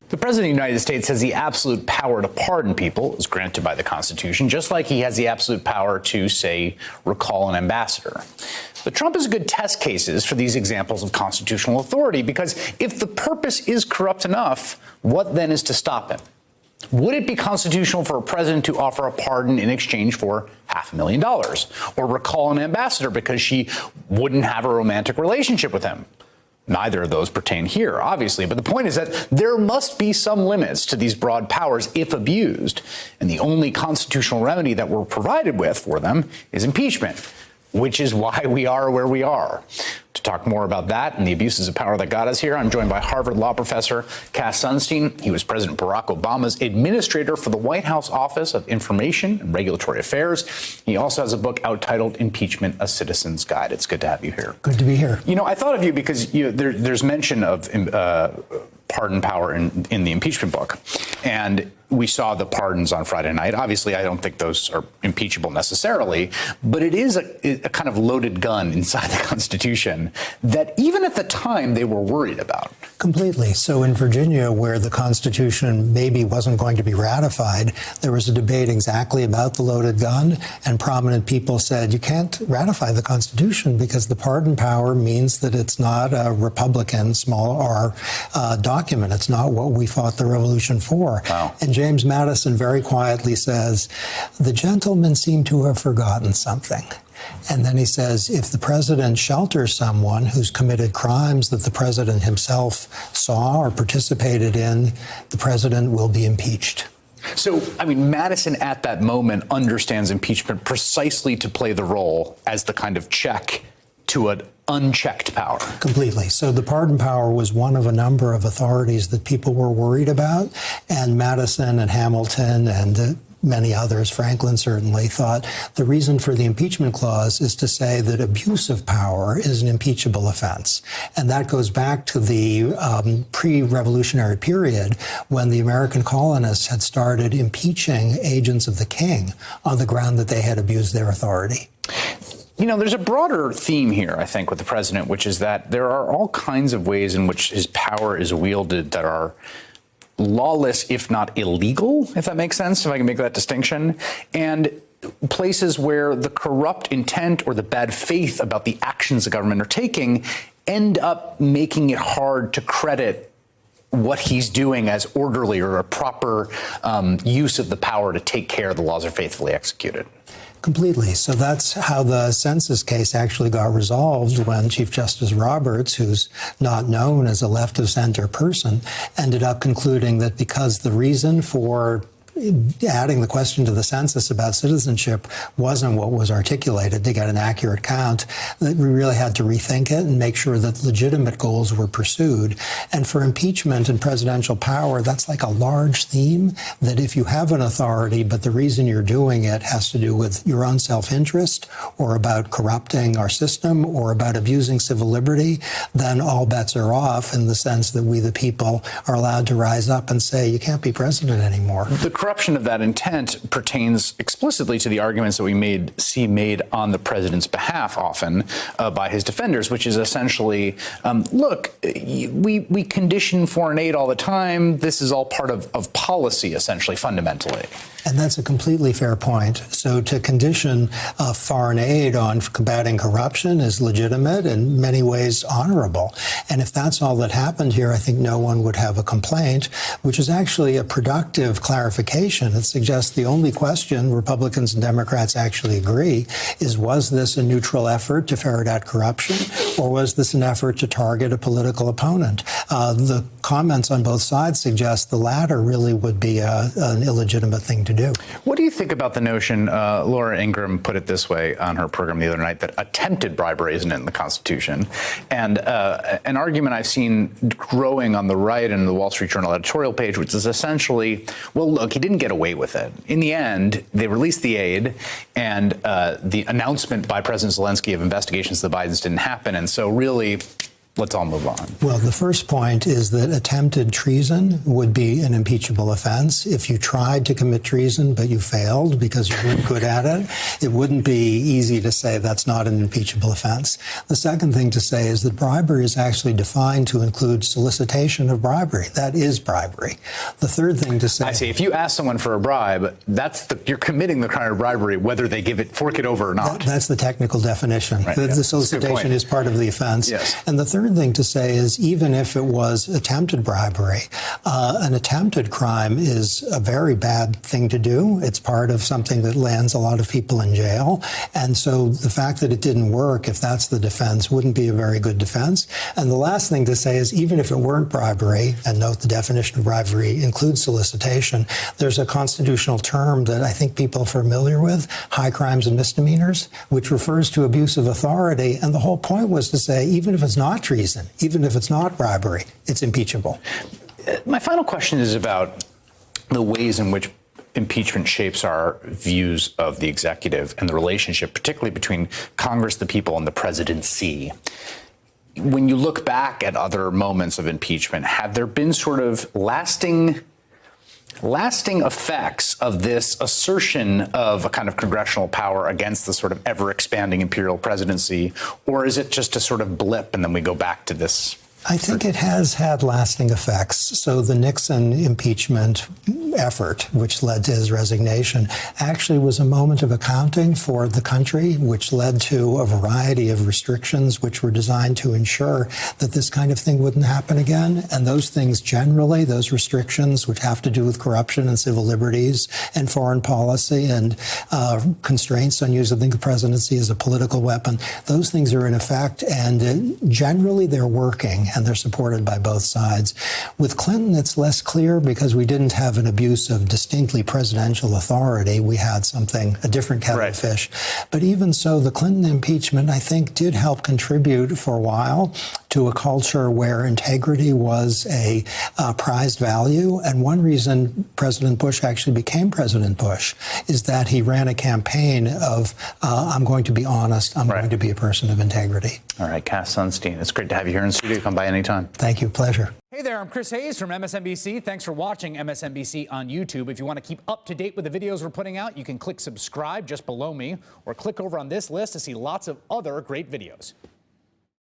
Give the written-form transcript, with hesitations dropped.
The President of the United States has the absolute power to pardon people, as granted by the Constitution, just like he has the absolute power to, say, recall an ambassador. But Trump is a good test cases for these examples of constitutional authority, because if the purpose is corrupt enough, what then is to stop him? Would it be constitutional for a president to offer a pardon in exchange for $500,000, or recall an ambassador because she wouldn't have a romantic relationship with him? Neither of those pertain here, obviously, but the point is that there must be some limits to these broad powers if abused, and the only constitutional remedy that we're provided with for them is impeachment, which is why we are where we are. To talk more about that and the abuses of power that got us here, I'm joined by Harvard law professor Cass Sunstein. He was President Barack Obama's administrator for the White House Office of Information and Regulatory Affairs. He also has a book out titled Impeachment: A Citizen's Guide. It's good to have you here. Good to be here. You know, I thought of you because there's mention of pardon power in the impeachment book. And we saw the pardons on Friday night. Obviously, I don't think those are impeachable necessarily, but it is a kind of loaded gun inside the Constitution that even at the time they were worried about. Completely. So in Virginia, where the Constitution maybe wasn't going to be ratified, there was a debate exactly about the loaded gun, and prominent people said you can't ratify the Constitution because the pardon power means that it's not a Republican small r document. It's not what we fought the revolution for. Wow. And James Madison very quietly says, the gentlemen seem to have forgotten something. And then he says, if the president shelters someone who's committed crimes that the president himself saw or participated in, the president will be impeached. So, I mean, Madison at that moment understands impeachment precisely to play the role as the kind of check to an unchecked power. Completely. So the pardon power was one of a number of authorities that people were worried about. And Madison and Hamilton and many others, Franklin certainly, thought the reason for the impeachment clause is to say that abuse of power is an impeachable offense. And that goes back to the pre-revolutionary period when the American colonists had started impeaching agents of the king on the ground that they had abused their authority. You know, there's a broader theme here, I think, with the president, which is that there are all kinds of ways in which his power is wielded that are lawless, if not illegal, if that makes sense, if I can make that distinction, and places where the corrupt intent or the bad faith about the actions the government are taking end up making it hard to credit what he's doing as orderly or a proper use of the power to take care the laws are faithfully executed. Completely. So that's how the census case actually got resolved when Chief Justice Roberts, who's not known as a left-of-center person, ended up concluding that because the reason for adding the question to the census about citizenship wasn't what was articulated to get an accurate count, that we really had to rethink it and make sure that legitimate goals were pursued. And for impeachment and presidential power, that's like a large theme, that if you have an authority, but the reason you're doing it has to do with your own self-interest or about corrupting our system or about abusing civil liberty, then all bets are off in the sense that we, the people, are allowed to rise up and say, you can't be president anymore. The corruption of that intent pertains explicitly to the arguments that we see made on the president's behalf often by his defenders, which is essentially, look, we condition foreign aid all the time. This is all part of policy, essentially, fundamentally. And that's a completely fair point. So to condition foreign aid on combating corruption is legitimate and in many ways honorable. And if that's all that happened here, I think no one would have a complaint, which is actually a productive clarification. It suggests the only question Republicans and Democrats actually agree is, was this a neutral effort to ferret out corruption, or was this an effort to target a political opponent? The comments on both sides suggest the latter really would be an illegitimate thing to do. What do you think about the notion, Laura Ingraham put it this way on her program the other night, that attempted bribery isn't in the Constitution? And an argument I've seen growing on the right and the Wall Street Journal editorial page, which is essentially, well, look, he didn't get away with it. In the end, they released the aid, and the announcement by President Zelensky of investigations of the Bidens didn't happen. And so really, let's all move on. Well, the first point is that attempted treason would be an impeachable offense. If you tried to commit treason, but you failed because you weren't good at it, it wouldn't be easy to say that's not an impeachable offense. The second thing to say is that bribery is actually defined to include solicitation of bribery. That is bribery. The third thing to say... I see. If you ask someone for a bribe, you're committing the crime of bribery, whether they fork it over or not. That's the technical definition. Right, The solicitation is part of the offense. Yes. And the third thing to say is even if it was attempted bribery, an attempted crime is a very bad thing to do. It's part of something that lands a lot of people in jail. And so the fact that it didn't work, if that's the defense, wouldn't be a very good defense. And the last thing to say is even if it weren't bribery, and note the definition of bribery includes solicitation, there's a constitutional term that I think people are familiar with, high crimes and misdemeanors, which refers to abuse of authority. And the whole point was to say even if it's not treason, even if it's not bribery, it's impeachable. My final question is about the ways in which impeachment shapes our views of the executive and the relationship, particularly between Congress, the people, and the presidency. When you look back at other moments of impeachment, have there been sort of lasting effects of this assertion of a kind of congressional power against the sort of ever-expanding imperial presidency, or is it just a sort of blip and then we go back to this? I think it has had lasting effects. So the Nixon impeachment effort, which led to his resignation, actually was a moment of accounting for the country, which led to a variety of restrictions which were designed to ensure that this kind of thing wouldn't happen again. And those things generally, those restrictions which have to do with corruption and civil liberties and foreign policy and constraints on using the presidency as a political weapon, those things are in effect, and generally they're working. And they're supported by both sides. With Clinton, it's less clear because we didn't have an abuse of distinctly presidential authority. We had a different kettle of fish. But even so, the Clinton impeachment, I think, did help contribute for a while to a culture where integrity was a prized value. And one reason President Bush actually became President Bush is that he ran a campaign of, I'm going to be honest, I'm going to be a person of integrity. All right, Cass Sunstein, it's great to have you here in the studio. Come by anytime. Thank you. Pleasure. Hey there, I'm Chris Hayes from MSNBC. Thanks for watching MSNBC on YouTube. If you want to keep up to date with the videos we're putting out, you can click subscribe just below me or click over on this list to see lots of other great videos.